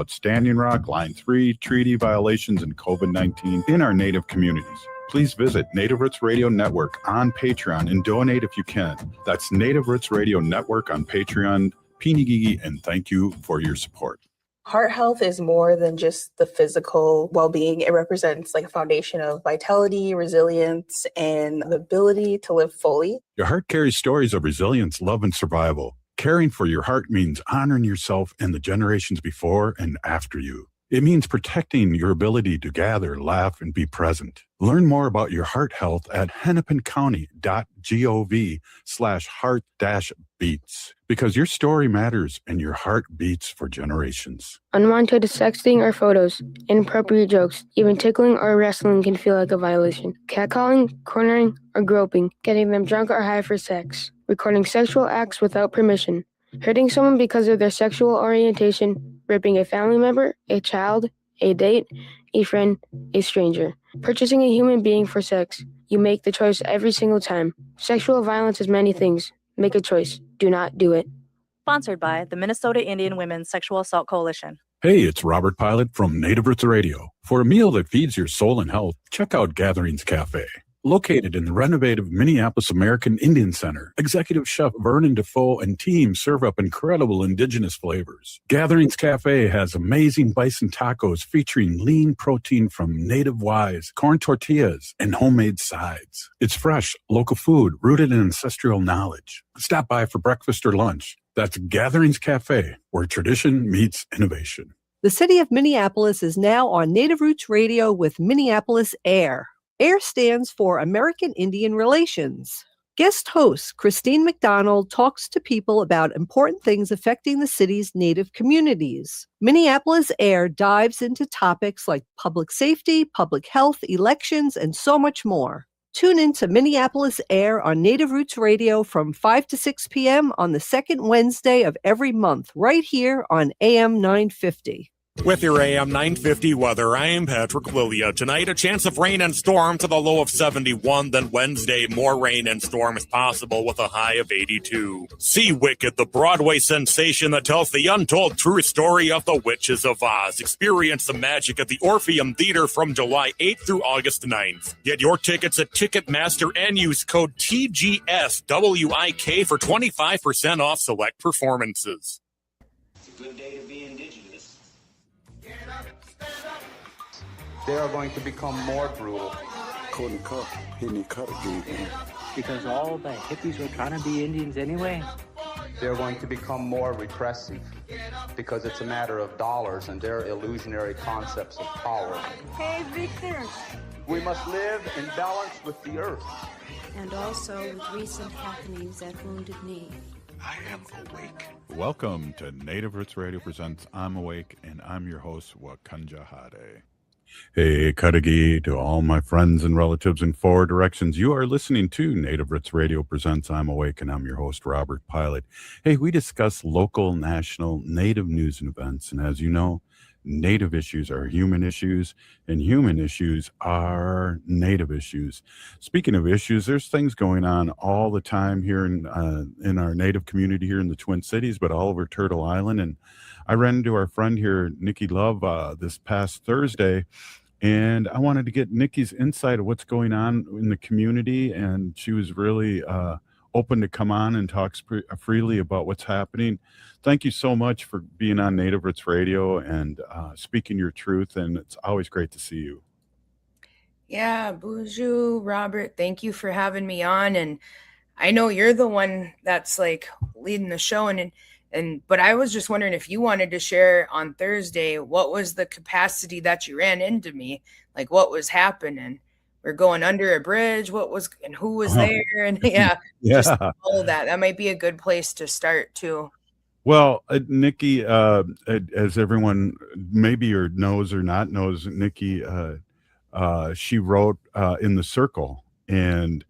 about Standing Rock, Line 3, treaty violations, and COVID-19 in our Native communities. Please visit Native Roots Radio Network on Patreon and donate if you can. That's Native Roots Radio Network on Patreon. Pinigigi, and thank you for your support. Heart health is more than just the physical well-being. It represents like a foundation of vitality, resilience, and the ability to live fully. Your heart carries stories of resilience, love, and survival. Caring for your heart means honoring yourself and the generations before and after you. It means protecting your ability to gather, laugh, and be present. Learn more about your heart health at hennepincounty.gov/heart-beats, because your story matters and your heart beats for generations. Unwanted sexting or photos, inappropriate jokes, even tickling or wrestling can feel like a violation. Catcalling, cornering, or groping, getting them drunk or high for sex, recording sexual acts without permission, hurting someone because of their sexual orientation, raping a family member, a child, a date, a friend, a stranger, purchasing a human being for sex. You make the choice every single time. Sexual violence is many things. Make a choice. Do not do it. Sponsored by the Minnesota Indian Women's Sexual Assault Coalition. Hey, it's Robert Pilot from Native Roots Radio. For a meal that feeds your soul and health, check out Gatherings Cafe. Located in the renovative Minneapolis American Indian Center, Executive Chef Vernon Defoe and team serve up incredible indigenous flavors. Gatherings Cafe has amazing bison tacos featuring lean protein from native wise, corn tortillas, and homemade sides. It's fresh, local food rooted in ancestral knowledge. Stop by for breakfast or lunch. That's Gatherings Cafe, where tradition meets innovation. The city of Minneapolis is now on Native Roots Radio with Minneapolis Air. AIR stands for American Indian Relations. Guest host Christine McDonald talks to people about important things affecting the city's Native communities. Minneapolis Air dives into topics like public safety, public health, elections, and so much more. Tune in to Minneapolis Air on Native Roots Radio from 5 to 6 p.m. on the second Wednesday of every month, right here on AM 950. With your AM 950 weather, I am Patrick Lilia. Tonight, a chance of rain and storm to the low of 71. Then Wednesday, more rain and storms possible with a high of 82. See Wicked, the Broadway sensation that tells the untold true story of the Witches of Oz. Experience the magic at the Orpheum Theater from July 8th through August 9th. Get your tickets at Ticketmaster and use code TGSWIK for 25% off select performances. It's a good day to be indigenous. They are going to become more brutal. Because all the hippies were trying to be Indians anyway? They're going to become more repressive because it's a matter of dollars and their illusionary concepts of power. Hey, Victor. We must live in balance with the earth. And also with recent happenings at Wounded Knee. I am awake. Welcome to Native Roots Radio presents I'm Awake, and I'm your host, Wakanja Hade. Hey, Kadagi, to all my friends and relatives in four directions. You are listening to Native Roots Radio presents I'm Awake, and I'm your host, Robert Pilot. Hey, we discuss local, national, Native news and events, and as you know, Native issues are human issues, and human issues are Native issues. Speaking of issues, there's things going on all the time here in our Native community here in the Twin Cities, but all over Turtle Island. And I ran into our friend here, Nikki Love, this past Thursday, and I wanted to get Nikki's insight of what's going on in the community, and she was really open to come on and talk freely about what's happening. Thank you so much for being on Native Roots Radio and speaking your truth, and it's always great to see you. Yeah, bonjour, Robert. Thank you for having me on, and I know you're the one that's like leading the show, but I was just wondering if you wanted to share on Thursday what was the capacity that you ran into me, like what was happening. We're going under a bridge. What was and who was there? And just all of that. That might be a good place to start too. Well, Nikki, as everyone maybe or knows or not knows, Nikki, she wrote in The Circle and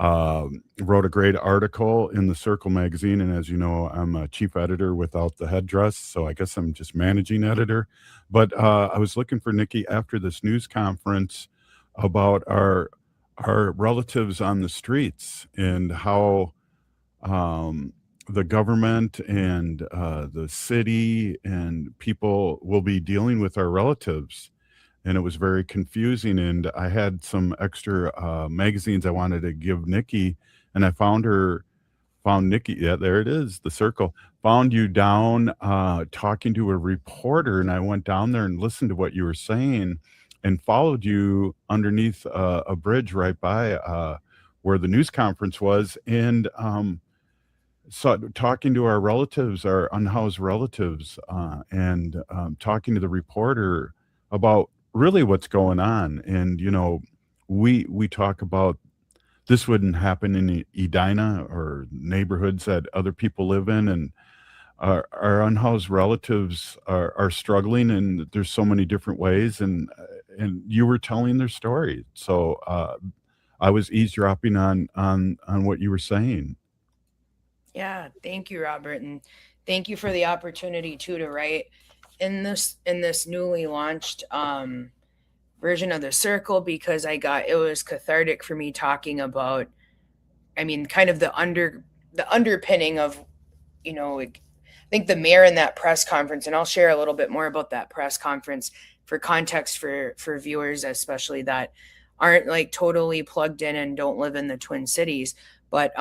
wrote a great article in The Circle magazine. And as you know, I'm a chief editor without the headdress, so I guess I'm just managing editor. But I was looking for Nikki after this news conference about our relatives on the streets and how the government and the city and people will be dealing with our relatives. And it was very confusing. And I had some extra magazines I wanted to give Nikki, and I found Nikki. Yeah, there it is, the circle. Found you down talking to a reporter, and I went down there and listened to what you were saying, and followed you underneath a bridge right by where the news conference was, and so talking to our relatives, our unhoused relatives, and talking to the reporter about really what's going on. And we talk about this wouldn't happen in Edina or neighborhoods that other people live in, and our unhoused relatives are struggling, and there's so many different ways. And you were telling their story, so I was eavesdropping on what you were saying. Yeah, thank you, Robert, and thank you for the opportunity too to write in this newly launched version of the circle, because it was cathartic for me talking about, I mean, kind of the underpinning of, I think the mayor in that press conference, and I'll share a little bit more about that press conference for context for viewers, especially that aren't like totally plugged in and don't live in the Twin Cities, but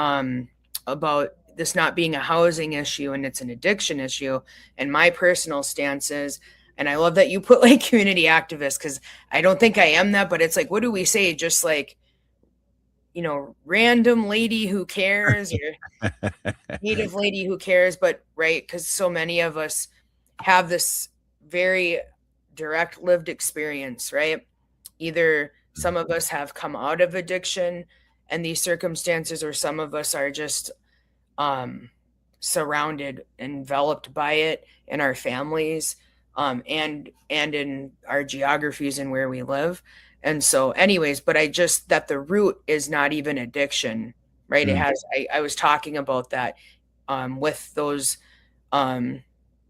about this not being a housing issue and it's an addiction issue. And my personal stance is, and I love that you put like community activist, because I don't think I am that, but it's like, what do we say? Just like, random lady who cares, or native lady who cares, but right, because so many of us have this very direct lived experience, right? Either some of us have come out of addiction and these circumstances, or some of us are just surrounded, enveloped by it in our families, and in our geographies and where we live. And so anyways, but that the root is not even addiction, right? It has, I was talking about that with those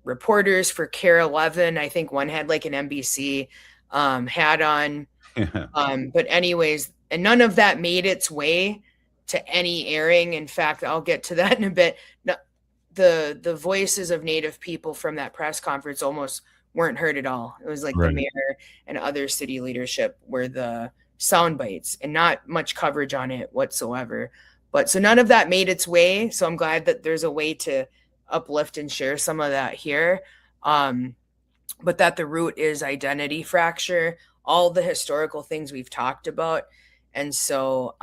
reporters for Care 11. I think one had like an NBC hat on. But anyways, and none of that made its way to any airing. In fact, I'll get to that in a bit. The voices of Native people from that press conference almost weren't heard at all. It was like the mayor and other city leadership were the sound bites, and not much coverage on it whatsoever. But so none of that made its way. So I'm glad that there's a way to uplift and share some of that here. But that the root is identity fracture, all the historical things we've talked about. And so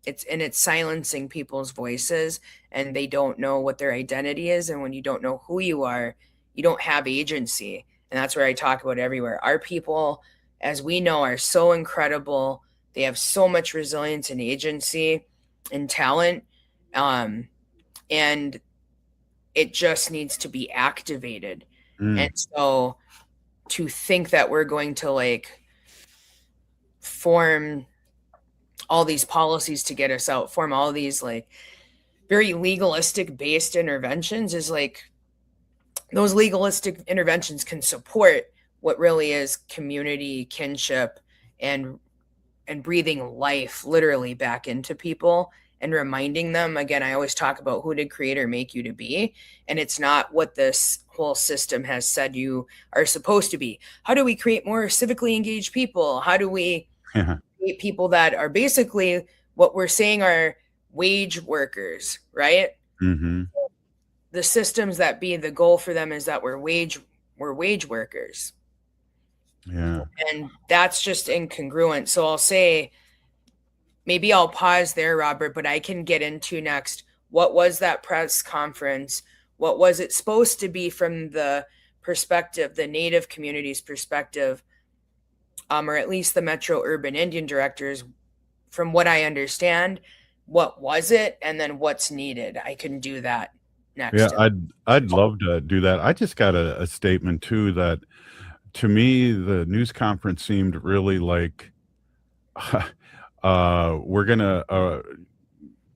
it's silencing people's voices, and they don't know what their identity is. And when you don't know who you are, you don't have agency. And that's where I talk about everywhere. Our people, as we know, are so incredible. They have so much resilience and agency and talent. And it just needs to be activated. And so to think that we're going to like form all these policies to get us out, form all these like very legalistic based interventions, is like, those legalistic interventions can support what really is community, kinship, and breathing life literally back into people, and reminding them, again, I always talk about who did Creator make you to be, and it's not what this whole system has said you are supposed to be. How do we create more civically engaged people? How do we create people that are basically what we're saying are wage workers, right? Mm-hmm. The systems that be the goal for them is that we're wage workers. Yeah. And that's just incongruent. So I'll say, maybe I'll pause there, Robert, but I can get into next. What was that press conference? What was it supposed to be from the perspective, the Native community's perspective, or at least the Metro Urban Indian directors, from what I understand? What was it? And then what's needed? I can do that next. Yeah, I'd love to do that. I just got a statement too that, to me, the news conference seemed really like we're gonna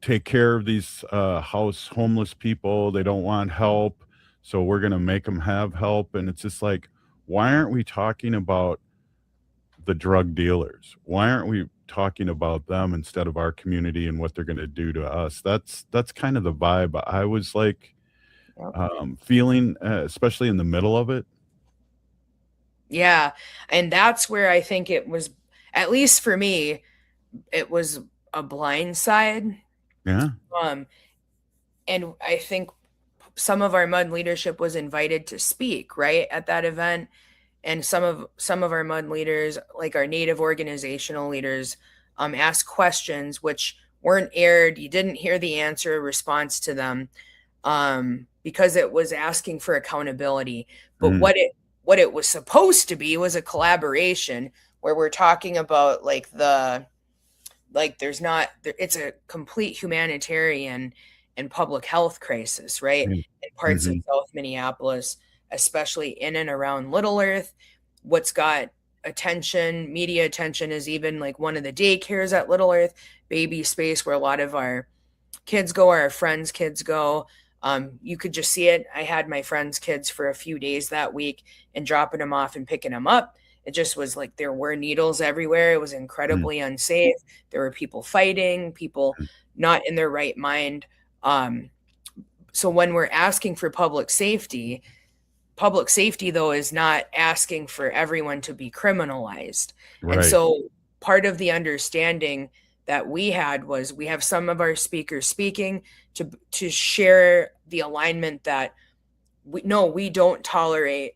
take care of these homeless people. They don't want help, so we're gonna make them have help. And it's just like, why aren't we talking about the drug dealers? Why aren't we talking about them instead of our community and what they're going to do to us? That's kind of the vibe I was like feeling, especially in the middle of it. Yeah. And that's where I think it was, at least for me, it was a blind side. Yeah. And I think some of our MUD leadership was invited to speak, right, at that event. And some of our MUD leaders, like our Native organizational leaders, asked questions which weren't aired. You didn't hear the answer or response to them, because it was asking for accountability. But what it was supposed to be was a collaboration where we're talking about it's a complete humanitarian and public health crisis, right? In parts of South Minneapolis, especially in and around Little Earth. What's got media attention, is even like one of the daycares at Little Earth, Baby Space, where a lot of our kids go, our friends' kids go. You could just see it. I had my friends' kids for a few days that week, and dropping them off and picking them up. It just was like there were needles everywhere. It was incredibly unsafe. There were people fighting, people not in their right mind. So when we're asking for public safety, though, is not asking for everyone to be criminalized. Right. And so part of the understanding that we had was we have some of our speakers speaking to share the alignment that we don't tolerate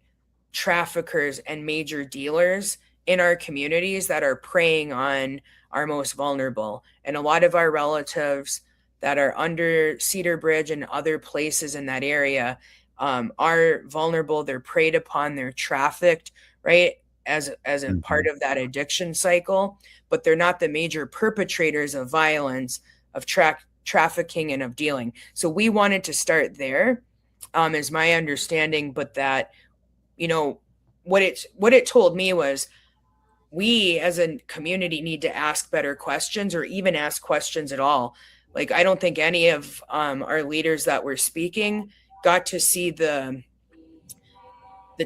traffickers and major dealers in our communities that are preying on our most vulnerable. And a lot of our relatives that are under Cedar Bridge and other places in that area are vulnerable. They're preyed upon, they're trafficked, right, as a part of that addiction cycle, but they're not the major perpetrators of violence, of trafficking, and of dealing. So we wanted to start there, is my understanding, but that, what it told me was we as a community need to ask better questions, or even ask questions at all. Like, I don't think any of our leaders that were speaking got to see the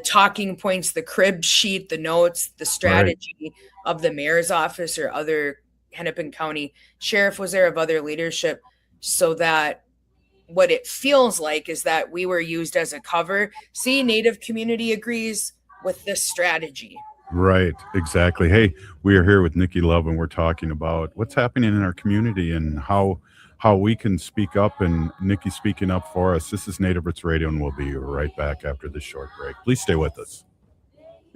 talking points, the crib sheet, the notes, the strategy of the mayor's office or other Hennepin County sheriff was there, of other leadership, so that what it feels like is that we were used as a cover. See, Native community agrees with this strategy. Right, exactly. Hey, we are here with Nikki Love, and we're talking about what's happening in our community and how we can speak up, and Nikki speaking up for us. This is Native Roots Radio, and we'll be right back after this short break. Please stay with us.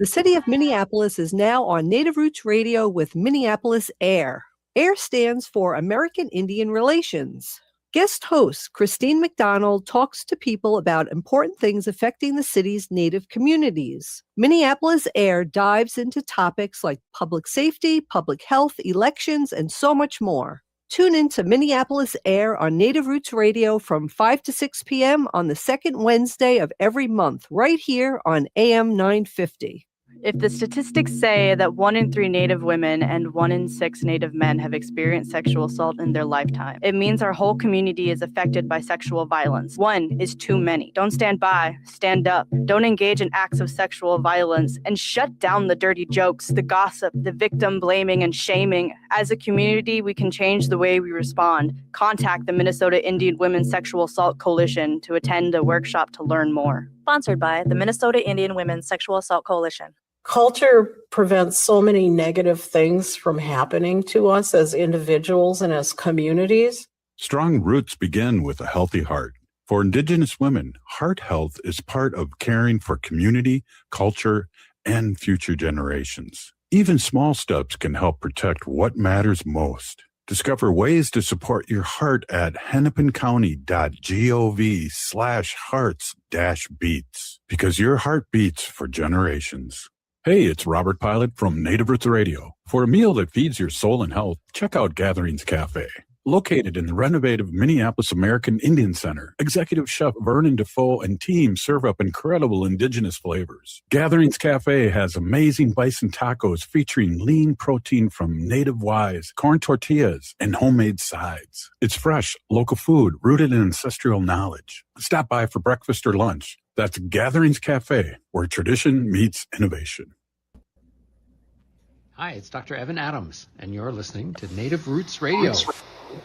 The city of Minneapolis is now on Native Roots Radio with Minneapolis AIR. AIR stands for American Indian Relations. Guest host Christine McDonald talks to people about important things affecting the city's Native communities. Minneapolis AIR dives into topics like public safety, public health, elections, and so much more. Tune in to Minneapolis AIR on Native Roots Radio from 5 to 6 p.m. on the second Wednesday of every month, right here on AM 950. If the statistics say that 1 in 3 Native women and 1 in 6 Native men have experienced sexual assault in their lifetime, it means our whole community is affected by sexual violence. 1 is too many. Don't stand by, stand up. Don't engage in acts of sexual violence, and shut down the dirty jokes, the gossip, the victim blaming and shaming. As a community, we can change the way we respond. Contact the Minnesota Indian Women's Sexual Assault Coalition to attend a workshop to learn more. Sponsored by the Minnesota Indian Women's Sexual Assault Coalition. Culture prevents so many negative things from happening to us as individuals and as communities. Strong roots begin with a healthy heart. For Indigenous women, heart health is part of caring for community, culture, and future generations. Even small steps can help protect what matters most. Discover ways to support your heart at hennepincounty.gov/hearts-beats, because your heart beats for generations. Hey, it's Robert Pilot from Native Roots Radio. For a meal that feeds your soul and health, check out Gatherings Cafe. Located in the renovative Minneapolis American Indian Center, Executive Chef Vernon Defoe and team serve up incredible Indigenous flavors. Gatherings Cafe has amazing bison tacos featuring lean protein from native wise, corn tortillas, and homemade sides. It's fresh, local food rooted in ancestral knowledge. Stop by for breakfast or lunch. That's Gatherings Cafe, where tradition meets innovation. Hi, it's Dr. Evan Adams, and you're listening to Native Roots Radio.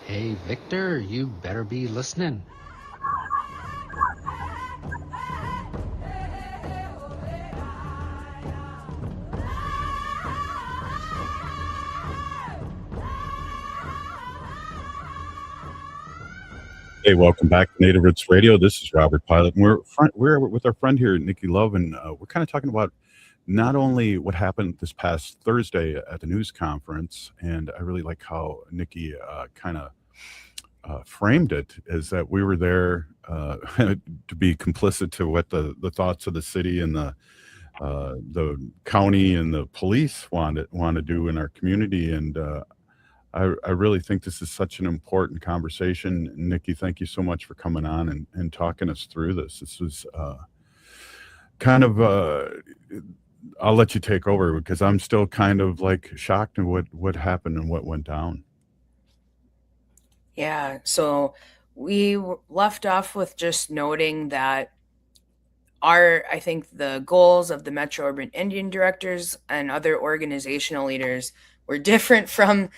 Hey, Victor, you better be listening. Hey, welcome back to Native Roots Radio. This is Robert Pilot, and we're with our friend here, Nikki Love, and we're kind of talking about not only what happened this past Thursday at the news conference, and I really like how Nikki kind of framed it, is that we were there to be complicit to what the thoughts of the city and the county and the police want to do in our community, and I really think this is such an important conversation. Nikki, thank you so much for coming on and talking us through this. This was kind of, I'll let you take over because I'm still kind of like shocked at what happened and what went down. Yeah, so we left off with just noting that I think the goals of the Metro Urban Indian directors and other organizational leaders were different from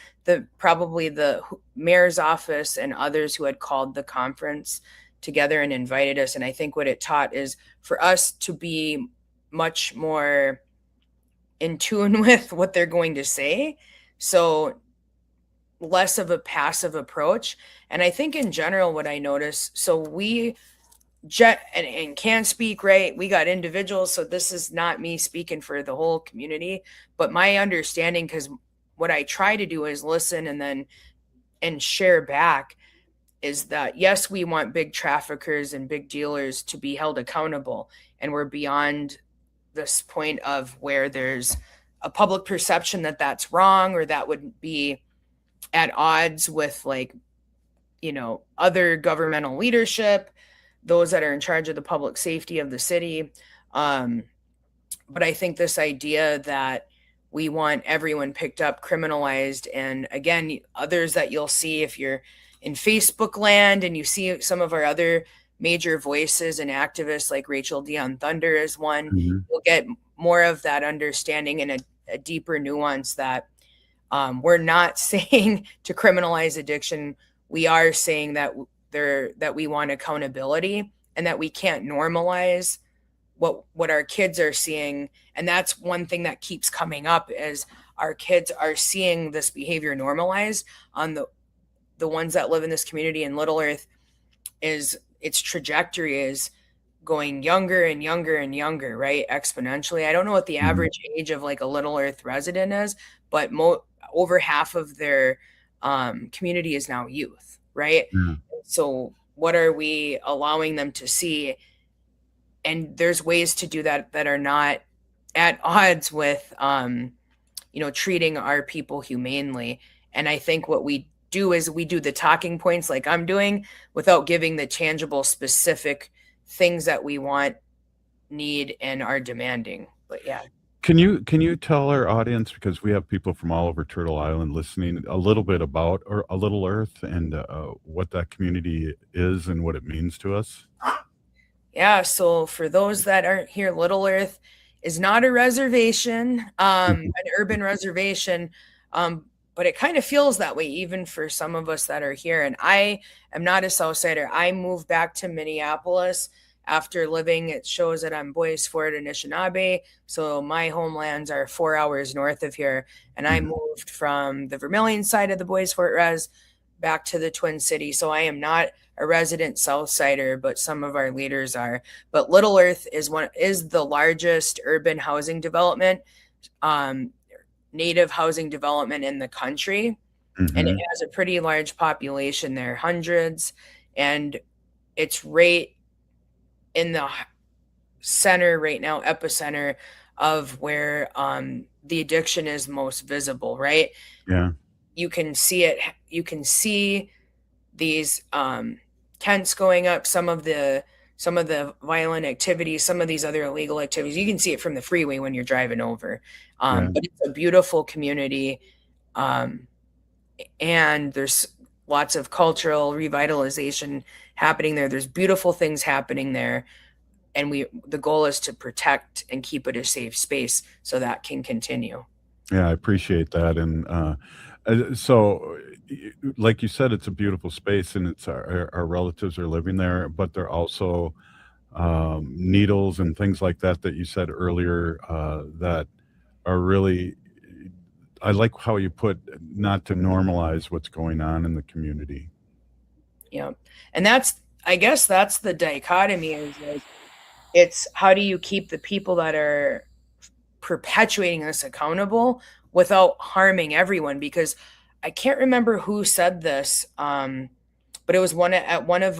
probably the mayor's office and others who had called the conference together and invited us. And I think what it taught is for us to be much more in tune with what they're going to say. So less of a passive approach. And I think in general, what I noticed, so we and can speak, right? We got individuals. So this is not me speaking for the whole community, but my understanding, because what I try to do is listen and share back, is that yes, we want big traffickers and big dealers to be held accountable. And we're beyond this point of where there's a public perception that that's wrong, or that would be at odds with other governmental leadership, those that are in charge of the public safety of the city. But I think this idea that we want everyone picked up, criminalized, and again, others that you'll see if you're in Facebook land and you see some of our other major voices and activists like Rachel Dion Thunder is one, you'll get more of that understanding and a deeper nuance that we're not saying to criminalize addiction. We are saying that we want accountability and that we can't normalize what our kids are seeing. And that's one thing that keeps coming up, is our kids are seeing this behavior normalized on the ones that live in this community in Little Earth. Is its trajectory is going younger and younger and younger, right? Exponentially. I don't know what the average age of like a Little Earth resident is, but over half of their community is now youth, right? So what are we allowing them to see? And there's ways to do that are not at odds with, treating our people humanely. And I think what we do is we do the talking points like I'm doing without giving the tangible, specific things that we want, need, and are demanding. But yeah. Can you tell our audience, because we have people from all over Turtle Island listening, a little bit about a Little Earth and what that community is and what it means to us? Yeah, so for those that aren't here, Little Earth is not a reservation, an urban reservation, but it kind of feels that way even for some of us that are here. And I am not a Southsider. I moved back to Minneapolis after living, it shows that I'm Bois Forte and Anishinaabe. So my homelands are 4 hours north of here. And I moved from the Vermilion side of the Bois Forte res back to the Twin Cities. So I am not a resident Southsider, but some of our leaders are. But Little Earth is the largest urban housing development, native housing development in the country. And it has a pretty large population there, hundreds. And it's right in the center right now, epicenter of where the addiction is most visible, right? Yeah. You can see it. You can see these tents going up, some of the violent activities, some of these other illegal activities. You can see it from the freeway when you're driving over. But it's a beautiful community. And there's lots of cultural revitalization happening there. There's beautiful things happening there. And the goal is to protect and keep it a safe space so that can continue. Yeah, I appreciate that. And so, like you said, it's a beautiful space, and it's our relatives are living there, but they're also needles and things like that that you said earlier that are really. I like how you put not to normalize what's going on in the community. Yeah. And I guess that's the dichotomy is like, it's how do you keep the people that are perpetuating this accountable without harming everyone? Because I can't remember who said this, but it was at one of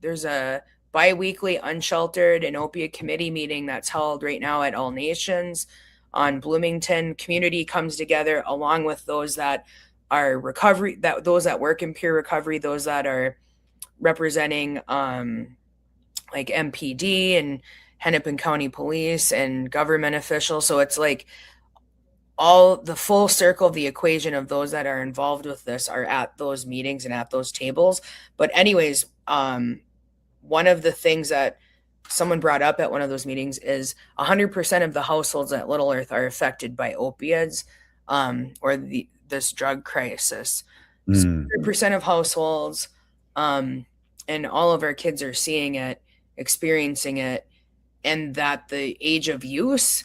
there's a bi-weekly unsheltered and opiate committee meeting that's held right now at All Nations on Bloomington. Community comes together along with those that are recovery, those that work in peer recovery, those that are representing like MPD and Hennepin County Police and government officials. So it's like all the full circle of the equation of those that are involved with this are at those meetings and at those tables. But anyways, one of the things that someone brought up at one of those meetings is 100% of the households at Little Earth are affected by opiates or this drug crisis. So 100% of households, and all of our kids are seeing it, experiencing it, and that the age of use,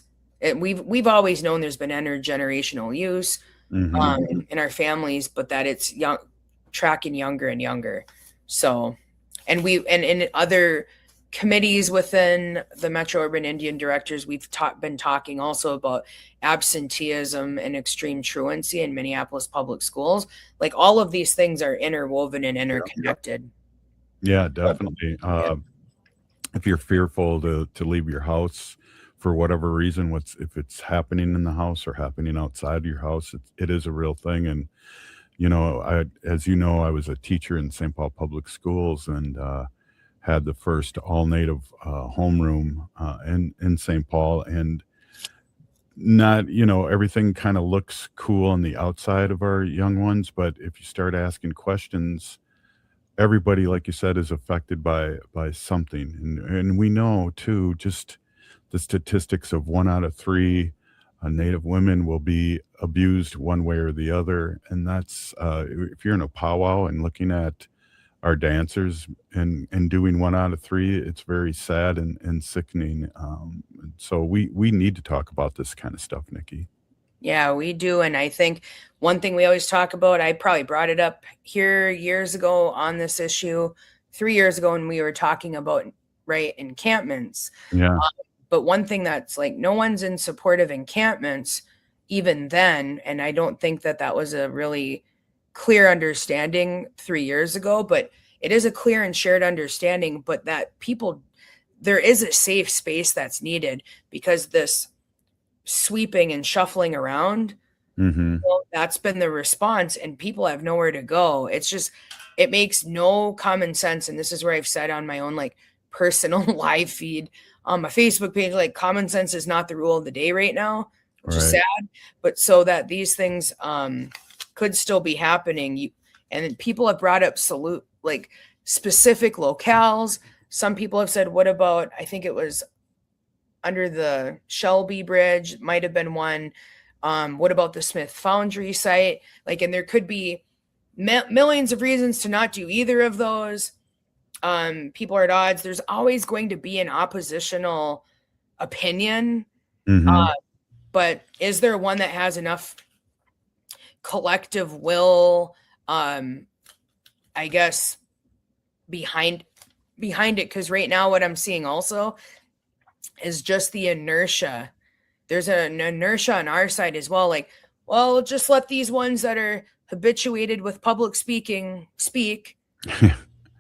we've always known there's been intergenerational use in our families, but that it's tracking younger and younger. So, and in other committees within the Metro Urban Indian Directors, we've been talking also about absenteeism and extreme truancy in Minneapolis public schools. Like all of these things are interwoven and interconnected. Yeah, definitely. If you're fearful to leave your house for whatever reason, if it's happening in the house or happening outside your house, it is a real thing. And as you know, I was a teacher in St. Paul Public Schools and had the first all-native homeroom in St. Paul, and not everything kind of looks cool on the outside of our young ones, but if you start asking questions, everybody, like you said, is affected by something, and we know too, just the statistics of 1 out of 3 Native women will be abused one way or the other, and that's if you're in a powwow and looking at our dancers and doing 1 out of 3, it's very sad and sickening. So we need to talk about this kind of stuff, Nikki. Yeah, we do. And I think one thing we always talk about, I probably brought it up here years ago on this issue, 3 years ago when we were talking about encampments. Yeah. But one thing that's like, no one's in support of encampments even then. And I don't think that was a really clear understanding 3 years ago, but it is a clear and shared understanding, but that there is a safe space that's needed, because this sweeping and shuffling around, that's been the response, and people have nowhere to go. It makes no common sense. And this is where I've said on my own personal live feed on my Facebook page, common sense is not the rule of the day right now, which is sad, but so that these things could still be happening. And people have brought up specific locales. Some people have said, what about, I think it was under the Shelby Bridge, might have been one. What about the Smith Foundry site? And there could be millions of reasons to not do either of those. People are at odds. There's always going to be an oppositional opinion. But is there one that has enough collective will, I guess, behind it? Because right now what I'm seeing also is just the inertia. There's an inertia on our side as well. Well, just let these ones that are habituated with public speaking speak.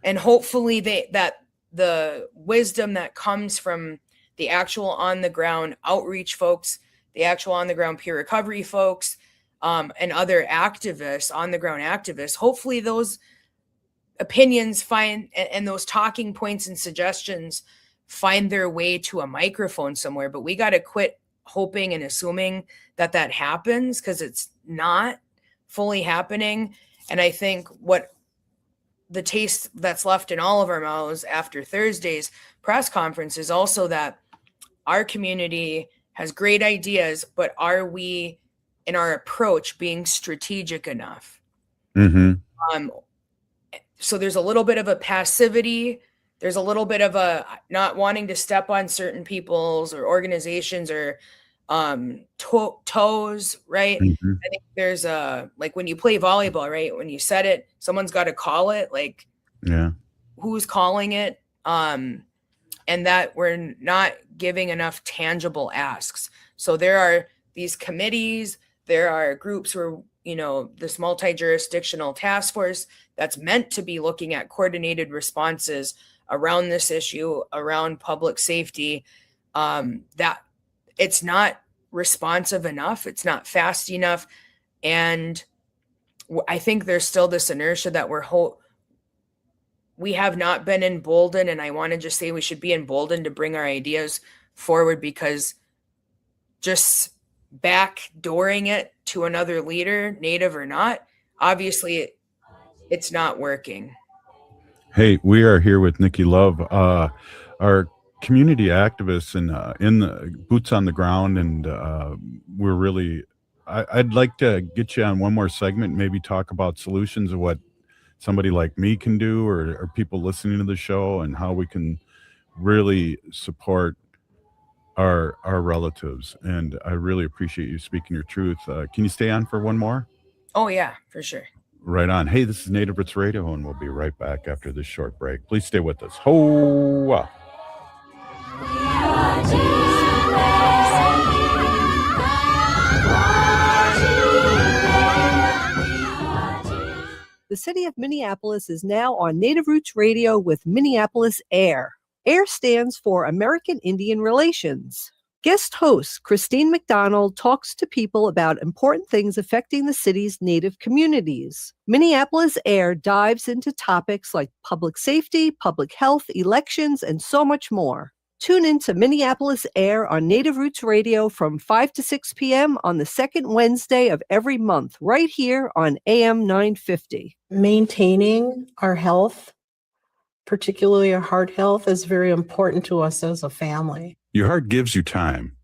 And hopefully that the wisdom that comes from the actual on the ground outreach folks, the actual on the ground peer recovery folks, and other activists, on the ground activists, hopefully those opinions find, and those talking points and suggestions find their way to a microphone somewhere. But we got to quit hoping and assuming that happens, because it's not fully happening. And I think what the taste that's left in all of our mouths after Thursday's press conference is also that our community has great ideas, but are we in our approach being strategic enough. So there's a little bit of a passivity. There's a little bit of a not wanting to step on certain people's or organizations or toes, right? I think there's like when you play volleyball, right? When you set it, someone's got to call it, like who's calling it? And that we're not giving enough tangible asks. So there are these committees, there are groups where, you know, this multi-jurisdictional task force that's meant to be looking at coordinated responses around this issue, around public safety, that it's not responsive enough. It's not fast enough. And I think there's still this inertia that we have not been emboldened. And I want to just say we should be emboldened to bring our ideas forward, because just backdooring it to another leader, Native or not, obviously it's not working. Hey, we are here with Nikki Love, our community activists and in the boots on the ground, and we're really. I'd like to get you on one more segment, maybe talk about solutions of what somebody like me can do, or people listening to the show, and how we can really support our relatives. And I really appreciate you speaking your truth. Can you stay on for one more? Oh yeah, for sure. Right on. Hey, this is Native Roots Radio, and we'll be right back after this short break. Please stay with us. Ho! The city of Minneapolis is now on Native Roots Radio with Minneapolis AIR. AIR stands for American Indian Relations. Guest host Christine McDonald talks to people about important things affecting the city's Native communities. Minneapolis AIR dives into topics like public safety, public health, elections, and so much more. Tune in to Minneapolis AIR on Native Roots Radio from 5 to 6 p.m. on the second Wednesday of every month, right here on AM 950. Maintaining our health, particularly our heart health, is very important to us as a family. Your heart gives you time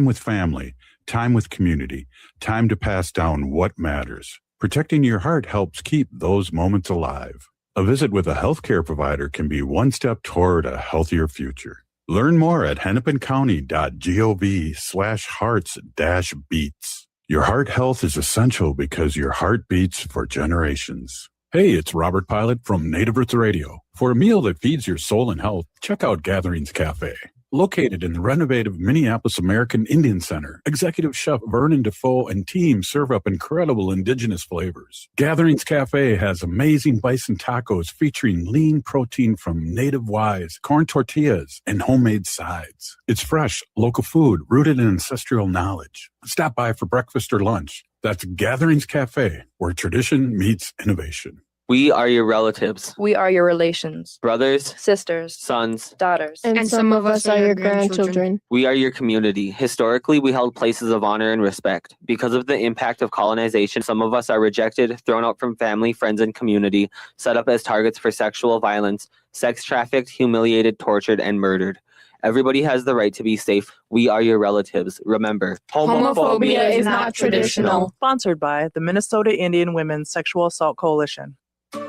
with family, time with community, time to pass down what matters. Protecting your heart helps keep those moments alive. A visit with a healthcare provider can be one step toward a healthier future. Learn more at hennepincounty.gov/hearts-beats. Your heart health is essential because your heart beats for generations. Hey, it's Robert Pilot from Native Roots Radio. For a meal that feeds your soul and health, check out Gatherings Cafe. Located in the renovative Minneapolis American Indian Center, Executive Chef Vernon Defoe and team serve up incredible indigenous flavors. Gatherings Cafe has amazing bison tacos featuring lean protein from native wise, corn tortillas, and homemade sides. It's fresh, local food rooted in ancestral knowledge. Stop by for breakfast or lunch. That's Gatherings Cafe, where tradition meets innovation. We are your relatives. We are your relations. Brothers, sisters, sons, daughters. And some of us are your grandchildren. We are your community. Historically, we held places of honor and respect. Because of the impact of colonization, some of us are rejected, thrown out from family, friends, and community, set up as targets for sexual violence, sex trafficked, humiliated, tortured, and murdered. Everybody has the right to be safe. We are your relatives. Remember, homophobia is not traditional. Sponsored by the Minnesota Indian Women's Sexual Assault Coalition.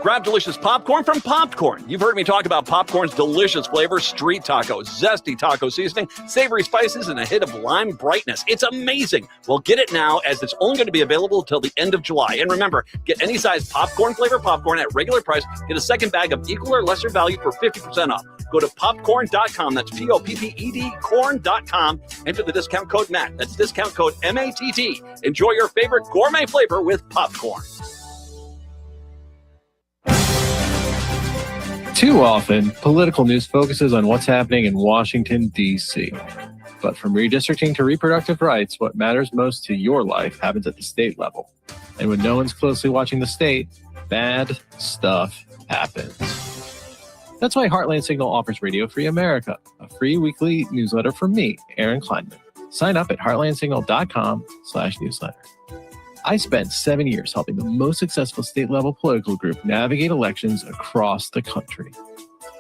Grab delicious popcorn from Popcorn. You've heard me talk about Popcorn's delicious flavor, street tacos, zesty taco seasoning, savory spices, and a hit of lime brightness. It's amazing. Well, get it now, as it's only going to be available until the end of July. And remember, get any size popcorn flavor popcorn at regular price. Get a second bag of equal or lesser value for 50% off. Go to popcorn.com. That's POPPED corn.com. Enter the discount code MATT. That's discount code MATT. Enjoy your favorite gourmet flavor with popcorn. Too often, political news focuses on what's happening in Washington, D.C. But from redistricting to reproductive rights, what matters most to your life happens at the state level. And when no one's closely watching the state, bad stuff happens. That's why Heartland Signal offers Radio Free America, a free weekly newsletter from me, Aaron Kleinman. Sign up at heartlandsignal.com/newsletter. I spent 7 years helping the most successful state-level political group navigate elections across the country.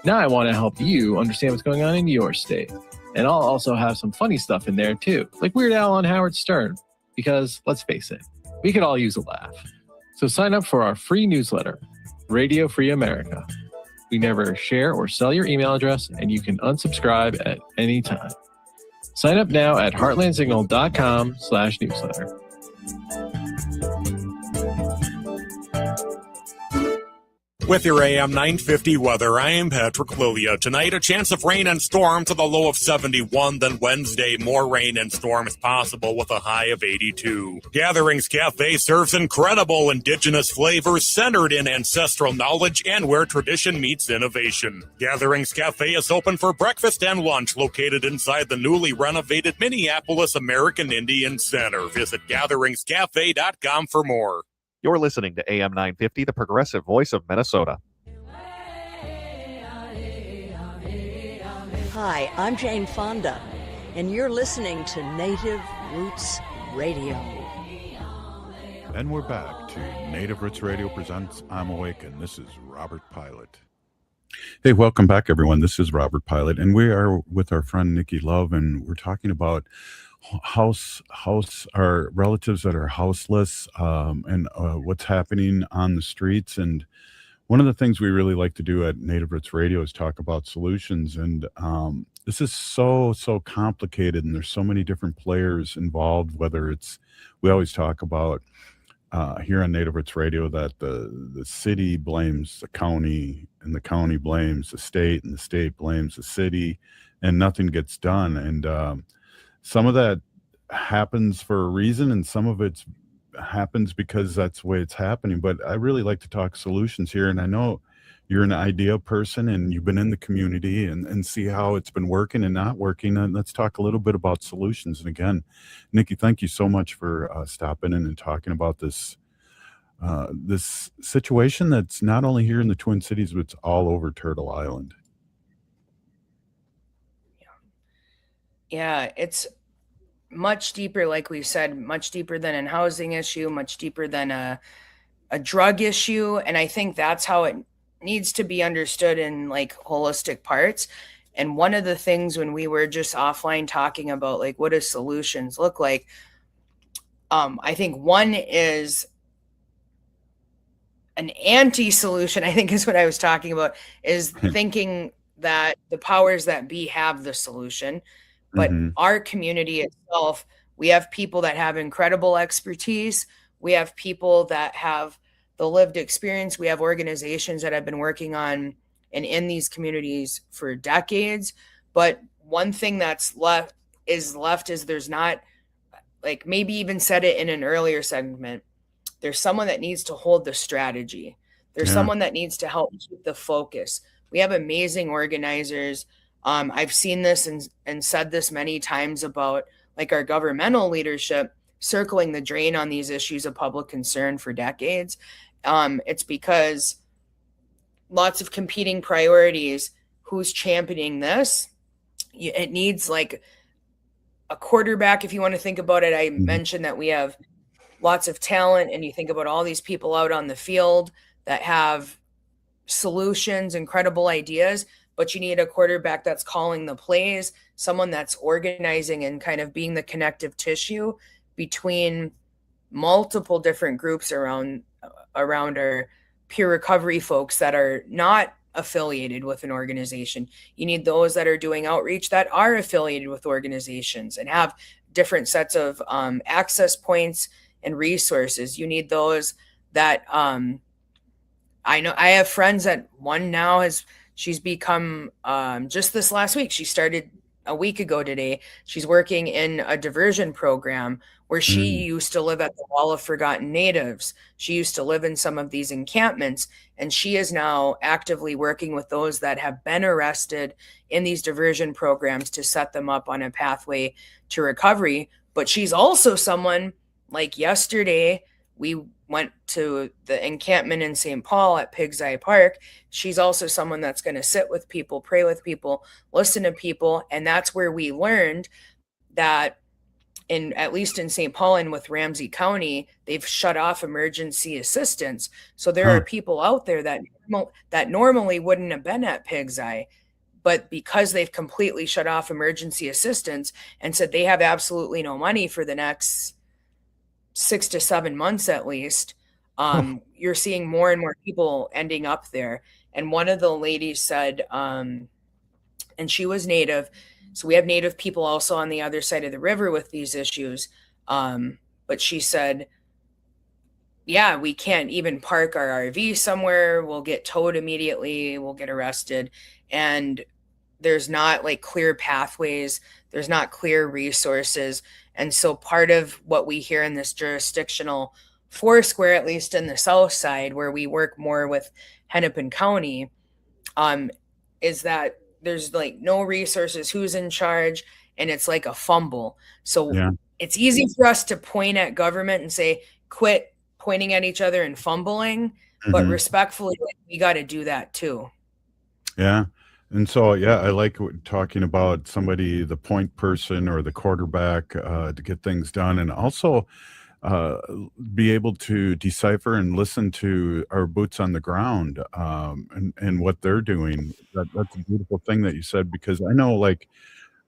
Now I want to help you understand what's going on in your state. And I'll also have some funny stuff in there too, like Weird Al on Howard Stern. Because, let's face it, we could all use a laugh. So sign up for our free newsletter, Radio Free America. We never share or sell your email address, and you can unsubscribe at any time. Sign up now at heartlandsignal.com/newsletter. With your AM 950 weather, I am Patrick Lilia. Tonight, a chance of rain and storm to the low of 71. Then Wednesday, more rain and storms possible with a high of 82. Gatherings Cafe serves incredible indigenous flavors centered in ancestral knowledge and where tradition meets innovation. Gatherings Cafe is open for breakfast and lunch, located inside the newly renovated Minneapolis American Indian Center. Visit gatheringscafe.com for more. You're listening to AM 950, the progressive voice of Minnesota. Hi, I'm Jane Fonda, and you're listening to Native Roots Radio. And we're back to Native Roots Radio presents I'm Awake, and this is Robert Pilot. Hey, welcome back, everyone. This is Robert Pilot, and we are with our friend Nikki Love, and we're talking about our relatives that are houseless, and what's happening on the streets. And one of the things we really like to do at Native Roots Radio is talk about solutions. And this is so complicated, and there's so many different players involved. Whether it's, we always talk about here on Native Roots Radio that the city blames the county, and the county blames the state, and the state blames the city, and nothing gets done. And some of that happens for a reason, and some of it happens because that's the way it's happening. But I really like to talk solutions here, and I know you're an idea person, and you've been in the community and see how it's been working and not working. And let's talk a little bit about solutions. And again, Nikki, thank you so much for stopping in and talking about this this situation that's not only here in the Twin Cities, but it's all over Turtle Island. Yeah, it's much deeper, like we said, much deeper than a housing issue, much deeper than a drug issue. And I think that's how it needs to be understood in like holistic parts. And one of the things when we were just offline talking about like what do solutions look like, I think one is an anti-solution, I think is what I was talking about, is thinking that the powers that be have the solution. But our community itself, we have people that have incredible expertise. We have people that have the lived experience. We have organizations that have been working on and in these communities for decades. But one thing that's left is there's not, like maybe even said it in an earlier segment, there's someone that needs to hold the strategy. There's someone that needs to help keep the focus. We have amazing organizers. I've seen this and said this many times about like our governmental leadership circling the drain on these issues of public concern for decades. It's because lots of competing priorities. Who's championing this? It needs like a quarterback. If you want to think about it, I mentioned that we have lots of talent, and you think about all these people out on the field that have solutions, incredible ideas. But you need a quarterback that's calling the plays, someone that's organizing and kind of being the connective tissue between multiple different groups around our peer recovery folks that are not affiliated with an organization. You need those that are doing outreach that are affiliated with organizations and have different sets of access points and resources. You need those that I know I have friends that one now she's become, just this last week, she started a week ago today, she's working in a diversion program where she used to live at the Wall of Forgotten Natives. She used to live in some of these encampments, and she is now actively working with those that have been arrested in these diversion programs to set them up on a pathway to recovery. But she's also someone, like yesterday, we went to the encampment in St. Paul at Pig's Eye Park. She's also someone that's going to sit with people, pray with people, listen to people. And that's where we learned that at least in St. Paul and with Ramsey County, they've shut off emergency assistance. So there are people out there that normally wouldn't have been at Pig's Eye, but because they've completely shut off emergency assistance and said they have absolutely no money for the next 6 to 7 months at least, you're seeing more and more people ending up there. And one of the ladies said, and she was Native, so we have Native people also on the other side of the river with these issues. But she said, yeah, we can't even park our RV somewhere. We'll get towed immediately. We'll get arrested. And there's not like clear pathways. There's not clear resources. And so part of what we hear in this jurisdictional Foursquare, at least in the South Side, where we work more with Hennepin County, is that there's like no resources, who's in charge, and it's like a fumble. So it's easy for us to point at government and say, quit pointing at each other and fumbling, but respectfully, we got to do that too. Yeah. And so, I like talking about somebody, the point person or the quarterback, to get things done, and also be able to decipher and listen to our boots on the ground, and what they're doing. That's a beautiful thing that you said, because I know, like,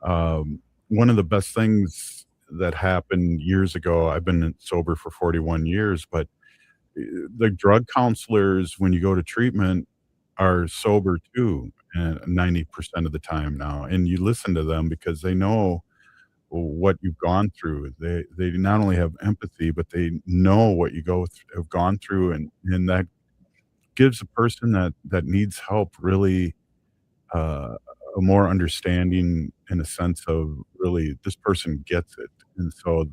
one of the best things that happened years ago, I've been sober for 41 years, but the drug counselors, when you go to treatment, are sober too, and 90% of the time now. And you listen to them because they know what you've gone through. They not only have empathy, but they know what you have gone through, and that gives a person that needs help really a more understanding, in a sense of really this person gets it. And so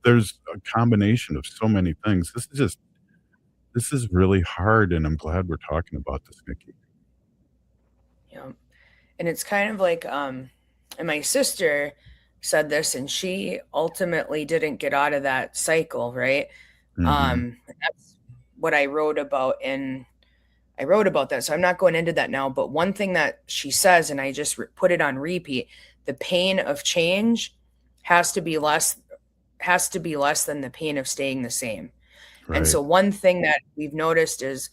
there's a combination of so many things. This is really hard, and I'm glad we're talking about this, Nikki. Yeah. And it's kind of like, and my sister said this, and she ultimately didn't get out of that cycle, right? That's what I wrote about, and I wrote about that, so I'm not going into that now. But one thing that she says, and I just put it on repeat, the pain of change has to be less than the pain of staying the same. Right. And so one thing that we've noticed is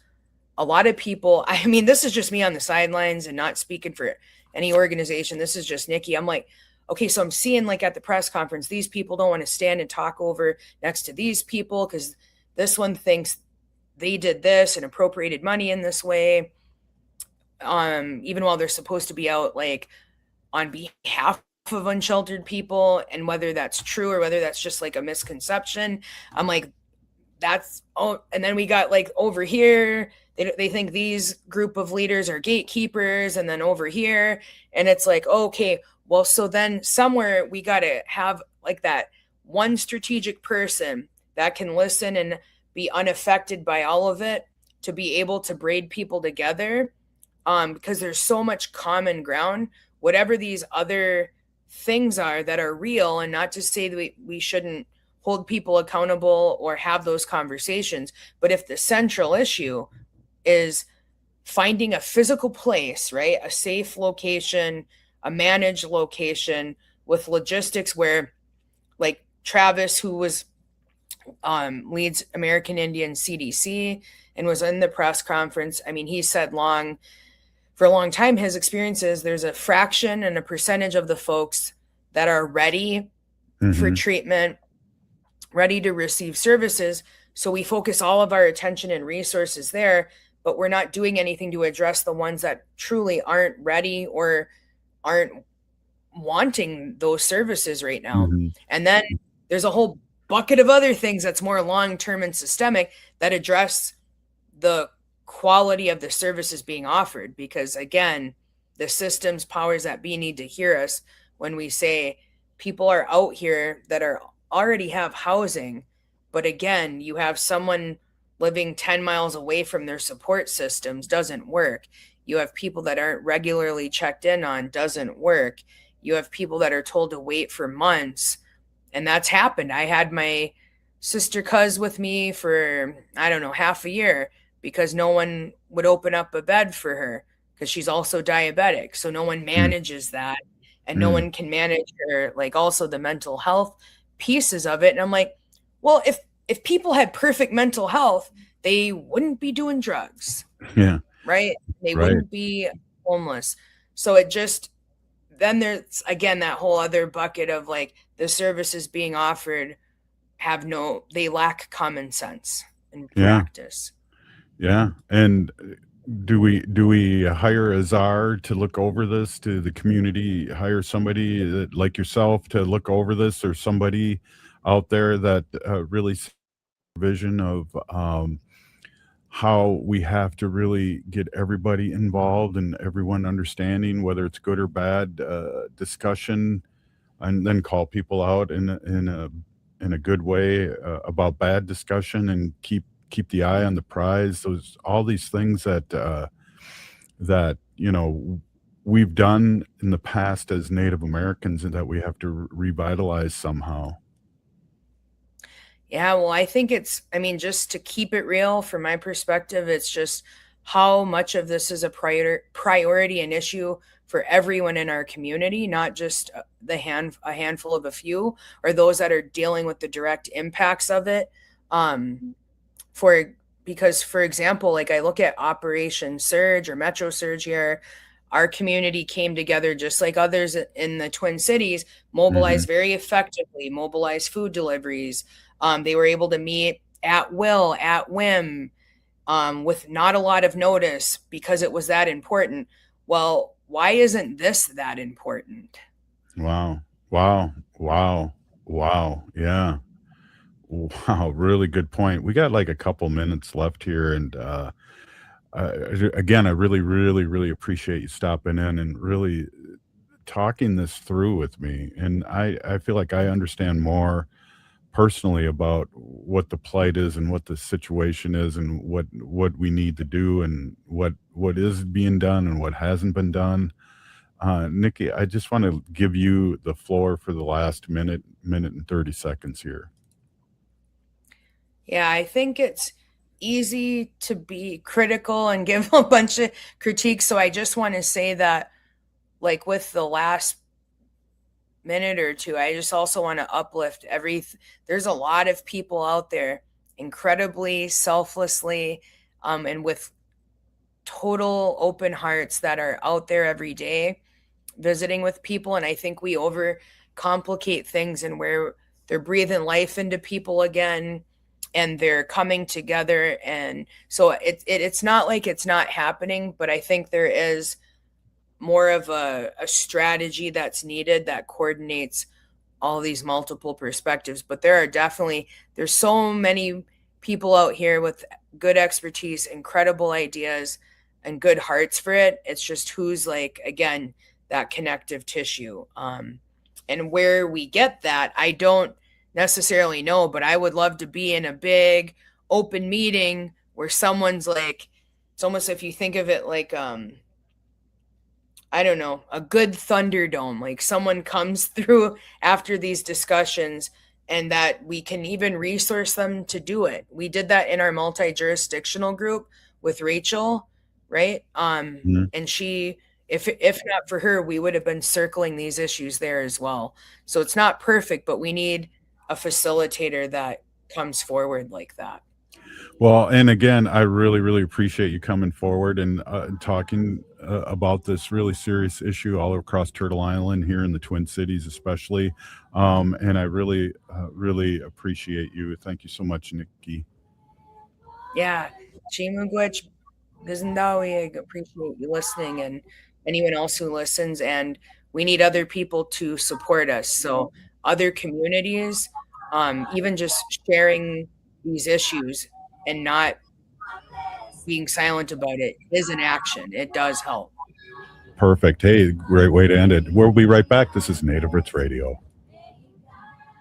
a lot of people, I mean, this is just me on the sidelines and not speaking for any organization. This is just Nikki. I'm like, okay, so I'm seeing like at the press conference, these people don't want to stand and talk over next to these people because this one thinks they did this and appropriated money in this way. Even while they're supposed to be out like on behalf of unsheltered people, and whether that's true or whether that's just like a misconception, I'm like, and then we got like over here, they think these group of leaders are gatekeepers, and then over here, and it's like, okay, well, so then somewhere we got to have like that one strategic person that can listen and be unaffected by all of it, to be able to braid people together, because there's so much common ground, whatever these other things are that are real. And not to say that we shouldn't hold people accountable or have those conversations, but if the central issue is finding a physical place, right, a safe location, a managed location with logistics, where like Travis, who was leads American Indian CDC and was in the press conference, I mean, he said for a long time, his experiences, there's a fraction and a percentage of the folks that are ready for treatment, ready to receive services. So we focus all of our attention and resources there, but we're not doing anything to address the ones that truly aren't ready or aren't wanting those services right now. And then there's a whole bucket of other things that's more long-term and systemic that address the quality of the services being offered. Because again, the systems, powers that be, need to hear us when we say people are out here that already have housing, but again, you have someone living 10 miles away from their support systems, doesn't work. You have people that aren't regularly checked in on, doesn't work. You have people that are told to wait for months, and that's happened. I had my sister cuz with me for, I don't know, half a year, because no one would open up a bed for her, because she's also diabetic. So no one manages that, and no one can manage her, like also the mental health pieces of it. And I'm like, well, if people had perfect mental health, they wouldn't be doing drugs. Yeah. Right? They wouldn't be homeless. So it just, then there's again that whole other bucket of like the services being offered they lack common sense and Yeah. practice. Yeah. And do we hire a czar to look over this? To the community hire somebody like yourself to look over this, or somebody out there that really sees the vision of how we have to really get everybody involved and everyone understanding, whether it's good or bad discussion, and then call people out in a good way about bad discussion, and keep the eye on the prize. Those all these things that we've done in the past as Native Americans, and that we have to revitalize somehow. Yeah, well, I think just to keep it real, from my perspective, it's just how much of this is a priority and issue for everyone in our community, not just a handful of a few, or those that are dealing with the direct impacts of it. Because, for example, like I look at Operation Surge or Metro Surge here, our community came together just like others in the Twin Cities, mobilized very effectively, mobilized food deliveries. They were able to meet at will, at whim, with not a lot of notice because it was that important. Well, why isn't this that important? Wow. Yeah. Wow, really good point. We got like a couple minutes left here, and again, I really appreciate you stopping in and really talking this through with me. And I feel like I understand more personally about what the plight is and what the situation is, and what we need to do, and what is being done and what hasn't been done. Nikki, I just want to give you the floor for the last minute and 30 seconds here. Yeah, I think it's easy to be critical and give a bunch of critiques. So I just want to say that, like, with the last minute or two, I just also want to uplift there's a lot of people out there incredibly selflessly and with total open hearts that are out there every day visiting with people. And I think we overcomplicate things, and where they're breathing life into people again, and they're coming together. And so it's not like it's not happening, but I think there is more of a strategy that's needed that coordinates all these multiple perspectives. But there's so many people out here with good expertise, incredible ideas, and good hearts for it. It's just who's, like, again, that connective tissue. And where we get that, I don't necessarily know, but I would love to be in a big open meeting where someone's like, it's almost, if you think of it like, I don't know, a good Thunderdome, like someone comes through after these discussions, and that we can even resource them to do it. We did that in our multi-jurisdictional group with Rachel, right? And she, if not for her, we would have been circling these issues there as well. So it's not perfect, but we need a facilitator that comes forward like that. Well, and again, I really appreciate you coming forward and talking about this really serious issue all across Turtle Island, here in the Twin Cities especially. And I really appreciate you. Thank you so much, Nikki. Yeah. Chimugwech Gizandawi, I appreciate you listening, and anyone else who listens. And we need other people to support us. So other communities, even just sharing these issues and not being silent about it is an action. It does help. Perfect. Hey, great way to end it. We'll be right back. This is Native Roots Radio.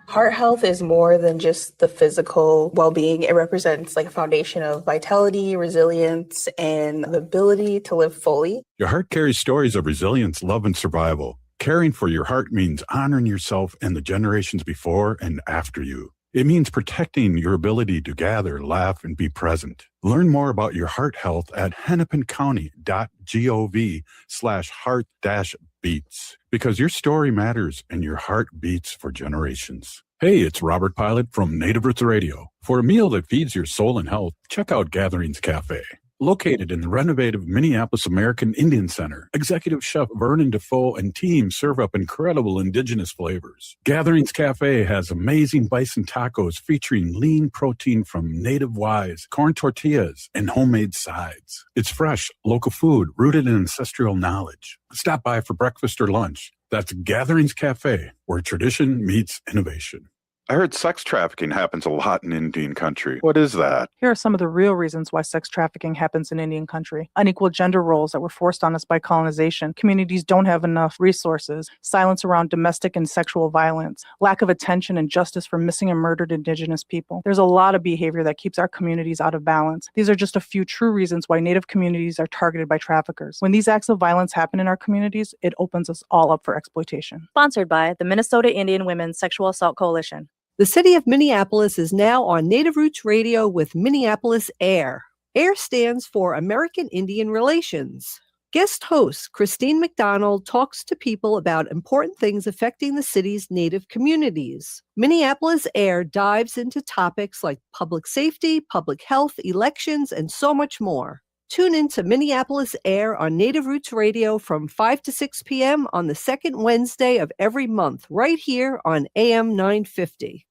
Heart health is more than just the physical well-being. It represents like a foundation of vitality, resilience, and the ability to live fully. Your heart carries stories of resilience, love, and survival. Caring for your heart means honoring yourself and the generations before and after you. It means protecting your ability to gather, laugh, and be present. Learn more about your heart health at hennepincounty.gov/heart-beats, because your story matters and your heart beats for generations. Hey, it's Robert Pilot from Native Roots Radio. For a meal that feeds your soul and health, check out Gatherings Cafe. Located in the renovated Minneapolis American Indian Center, executive chef Vernon Defoe and team serve up incredible indigenous flavors. Gatherings Cafe has amazing bison tacos featuring lean protein from native wise, corn tortillas, and homemade sides. It's fresh, local food rooted in ancestral knowledge. Stop by for breakfast or lunch. That's Gatherings Cafe, where tradition meets innovation. I heard sex trafficking happens a lot in Indian country. What is that? Here are some of the real reasons why sex trafficking happens in Indian country. Unequal gender roles that were forced on us by colonization. Communities don't have enough resources. Silence around domestic and sexual violence. Lack of attention and justice for missing and murdered Indigenous people. There's a lot of behavior that keeps our communities out of balance. These are just a few true reasons why Native communities are targeted by traffickers. When these acts of violence happen in our communities, it opens us all up for exploitation. Sponsored by the Minnesota Indian Women's Sexual Assault Coalition. The city of Minneapolis is now on Native Roots Radio with Minneapolis AIR. AIR stands for American Indian Relations. Guest host Christine McDonald talks to people about important things affecting the city's Native communities. Minneapolis AIR dives into topics like public safety, public health, elections, and so much more. Tune in to Minneapolis AIR on Native Roots Radio from 5 to 6 p.m. on the second Wednesday of every month, right here on AM 950.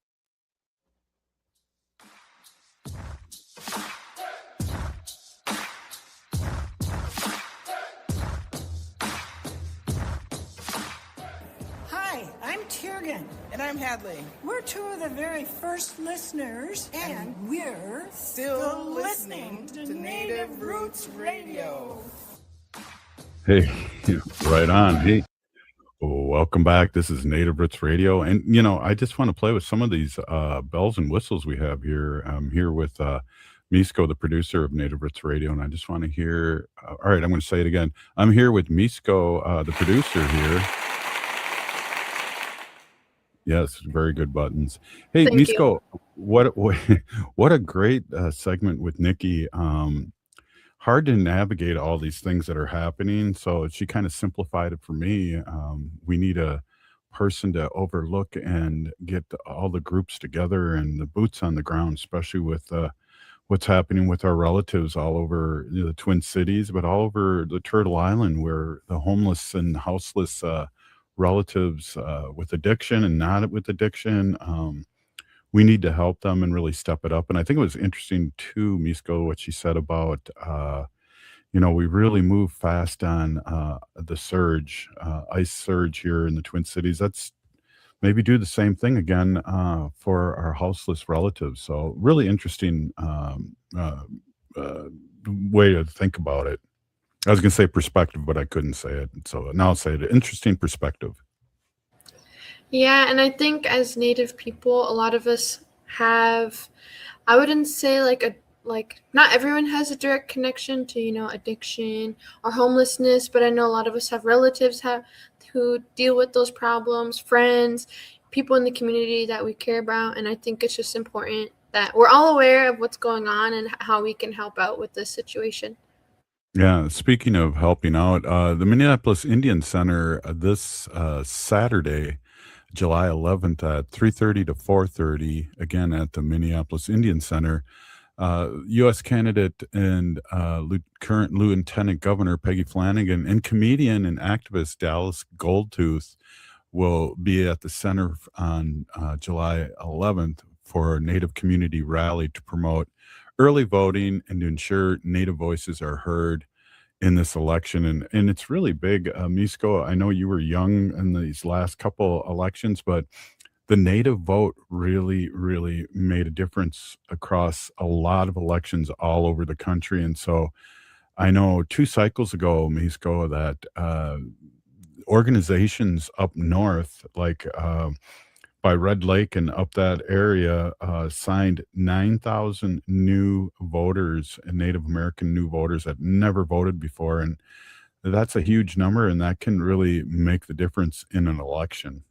Hi, I'm Tiergan. And I'm Hadley. We're two of the very first listeners, and we're Still listening to Native Roots Radio. Hey, right on. Hey, welcome back. This is Native Roots Radio. And, I just want to play with some of these bells and whistles we have here. I'm here with Miisko, the producer of Native Roots Radio. And I just want to hear, all right, I'm going to say it again. I'm here with Miisko, the producer here. Yes, very good buttons. Hey, Thank Miisko, what a great segment with Nikki. Hard to navigate all these things that are happening, so she kind of simplified it for me. We need a person to overlook and get all the groups together and the boots on the ground, especially with what's happening with our relatives all over the Twin Cities, but all over the Turtle Island, where the homeless and houseless relatives with addiction and not with addiction, we need to help them and really step it up. And I think it was interesting too, Miisko, what she said about we really move fast on the surge, ice surge here in the Twin Cities. Let's maybe do the same thing again for our houseless relatives. So really interesting way to think about it. I was going to say perspective, but I couldn't say it. So now I'll say it. Interesting perspective. Yeah, and I think as Native people, a lot of us have, I wouldn't say like not everyone has a direct connection to, addiction or homelessness, but I know a lot of us have relatives who deal with those problems, friends, people in the community that we care about. And I think it's just important that we're all aware of what's going on and how we can help out with this situation. Yeah, speaking of helping out, the Minneapolis Indian Center this Saturday, July 11th at 3:30 to 4:30, again at the Minneapolis Indian Center, U.S. candidate and current Lieutenant Governor Peggy Flanagan and comedian and activist Dallas Goldtooth will be at the center on July 11th for a Native community rally to promote early voting and to ensure Native voices are heard in this election. And it's really big. Miisko, I know you were young in these last couple elections, but the Native vote really, really made a difference across a lot of elections all over the country. And so I know 2 cycles ago, Miisko, that organizations up north, like by Red Lake and up that area, signed 9,000 new voters and Native American new voters that never voted before. And that's a huge number, and that can really make the difference in an election.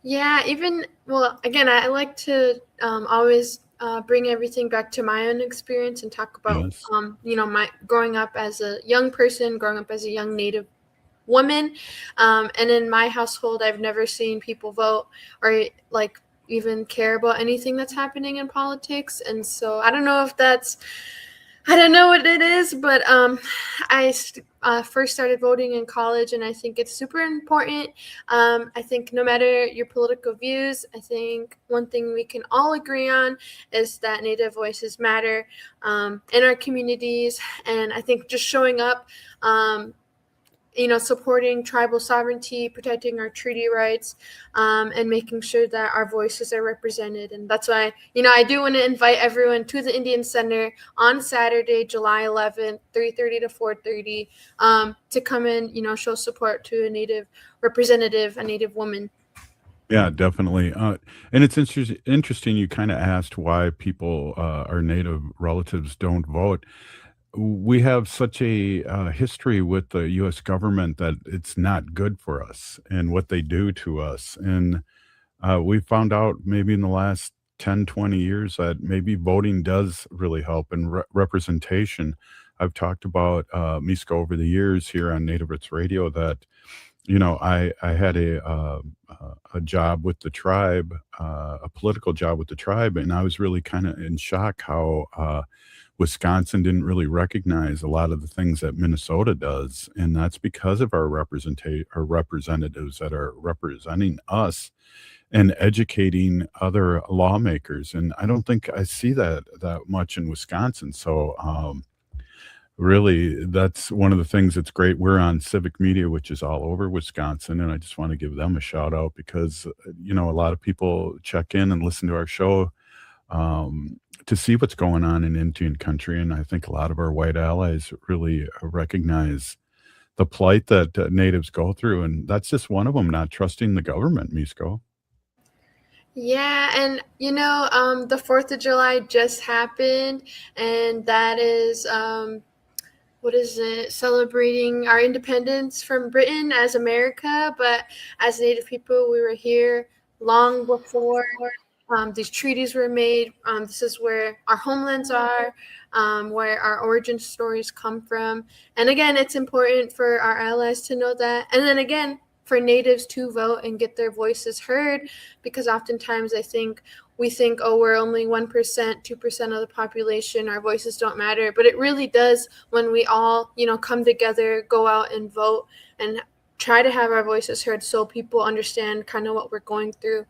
Yeah, again, I like to always bring everything back to my own experience and talk about, Yes. My growing up as a young person, growing up as a young Native woman. And in my household, I've never seen people vote or even care about anything that's happening in politics. And so I don't know if that's I don't know what it is, but I first started voting in college, and I think it's super important. I think no matter your political views, I think one thing we can all agree on is that Native voices matter in our communities, and I think just showing up, supporting tribal sovereignty, protecting our treaty rights, and making sure that our voices are represented. And that's why, I do want to invite everyone to the Indian Center on Saturday, July 11th, 3:30 to 4:30, to come in, show support to a Native representative, a Native woman. Yeah, definitely. And it's interesting. You kind of asked why people, our native relatives, don't vote. We have such a history with the U.S. government that it's not good for us and what they do to us. And we found out maybe in the last 10, 20 years that maybe voting does really help and representation. I've talked about Miisko over the years here on Native Roots Radio that I had a job with the tribe, a political job with the tribe, and I was really kind of in shock how Wisconsin didn't really recognize a lot of the things that Minnesota does, and that's because of our representatives that are representing us and educating other lawmakers. And I don't think I see that much in Wisconsin. So really, that's one of the things that's great. We're on Civic Media, which is all over Wisconsin, and I just want to give them a shout out because a lot of people check in and listen to our show to see what's going on in Indian country, and I think a lot of our white allies really recognize the plight that natives go through, and that's just one of them, not trusting the government, Miisko. Yeah, and the 4th of July just happened, and that is what is it, celebrating our independence from Britain as America, but as Native people, we were here long before these treaties were made. This is where our homelands are, where our origin stories come from. And again, it's important for our allies to know that. And then again, for Natives to vote and get their voices heard, because oftentimes we think, oh, we're only 1%, 2% of the population, our voices don't matter. But it really does when we all, come together, go out and vote and try to have our voices heard so people understand kind of what we're going through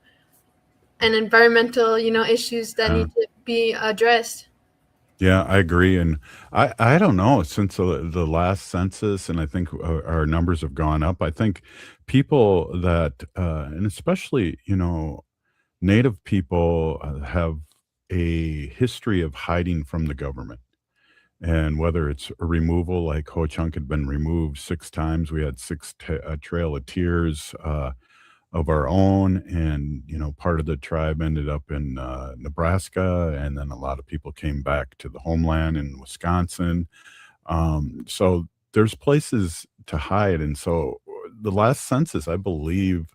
and environmental, issues that need to be addressed. Yeah, I agree. And I don't know, since the last census, and I think our numbers have gone up, I think people that, and especially, Native people have a history of hiding from the government. And whether it's a removal, like Ho Chunk had been removed 6 times, we had a Trail of Tears of our own, and part of the tribe ended up in Nebraska, and then a lot of people came back to the homeland in Wisconsin. So there's places to hide, and so the last census, I believe,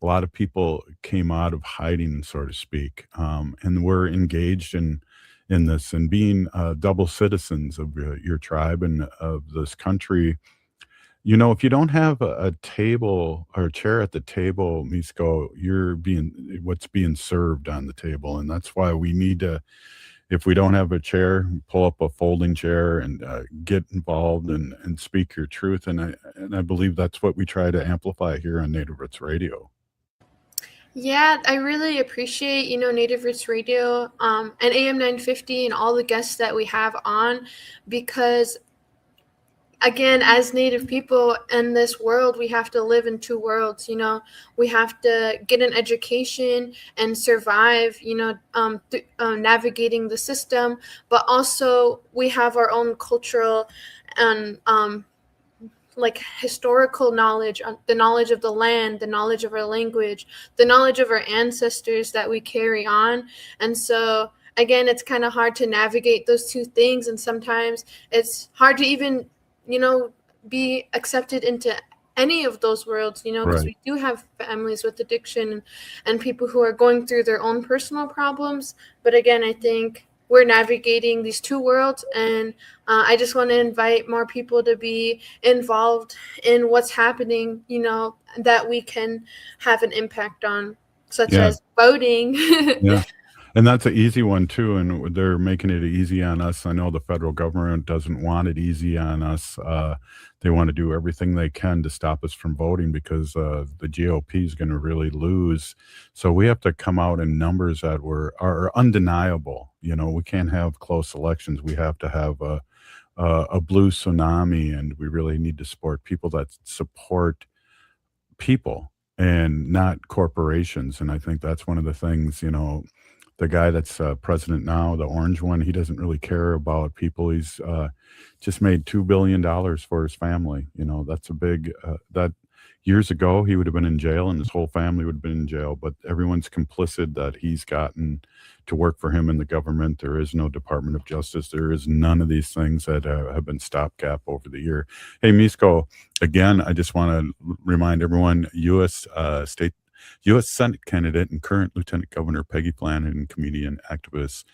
a lot of people came out of hiding, so to speak, and were engaged in this and being double citizens of your tribe and of this country. If you don't have a table or a chair at the table, Miisko, what's being served on the table. And that's why we need to, if we don't have a chair, pull up a folding chair and get involved and speak your truth. And I believe that's what we try to amplify here on Native Roots Radio. Yeah, I really appreciate, Native Roots Radio and AM 950 and all the guests that we have on, because again, as Native people in this world, we have to live in two worlds. We have to get an education and survive, navigating the system, but also we have our own cultural and historical knowledge, the knowledge of the land, the knowledge of our language, the knowledge of our ancestors that we carry on. And so again, it's kind of hard to navigate those two things, and sometimes it's hard to even be accepted into any of those worlds, because we do have families with addiction and people who are going through their own personal problems. But again, I think we're navigating these two worlds, and I just want to invite more people to be involved in what's happening, that we can have an impact on, such as voting. Yeah. And that's an easy one too, and they're making it easy on us. I know the federal government doesn't want it easy on us. They want to do everything they can to stop us from voting because the GOP is going to really lose. So we have to come out in numbers that are undeniable. You know, we can't have close elections. We have to have a blue tsunami, and we really need to support people that support people and not corporations. And I think that's one of the things, you know, the guy that's president now, the orange one, he doesn't really care about people. He's just made $2 billion for his family. You know, that's a big, that years ago, he would have been in jail and his whole family would have been in jail, but everyone's complicit that he's gotten to work for him in the government. There is no Department of Justice. There is none of these things that have been stopgap over the year. Hey, Miisko, again, I just want to remind everyone, U.S. Senate candidate and current Lieutenant Governor Peggy Flanagan and comedian activist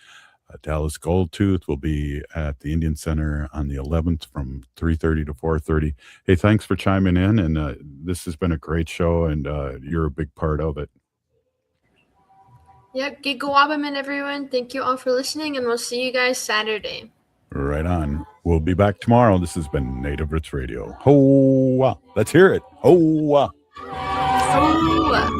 Dallas Goldtooth will be at the Indian Center on the 11th from 3:30 to 4:30. Hey, thanks for chiming in, and this has been a great show, and you're a big part of it. Yep, Gigawabaman, everyone. Thank you all for listening, and we'll see you guys Saturday. Right on. We'll be back tomorrow. This has been Native Roots Radio. Ho-wah. Let's hear it. Ho-wah. Ho-wah.